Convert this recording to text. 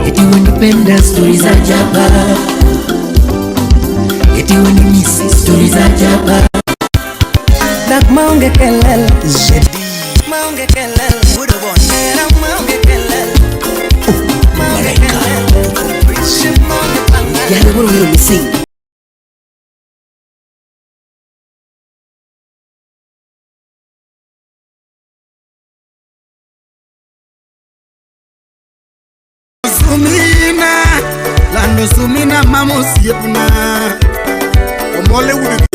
Eti wanapenda stories za jaba, eti wanamisi stories za jaba. Dak maunge kelele Jedi maunge kelele Budo bon Era maunge kelele Maunge kelele Bishop maunge panga Yale bro hilo missing Sumina Lando sumina mamo siepna Omole udi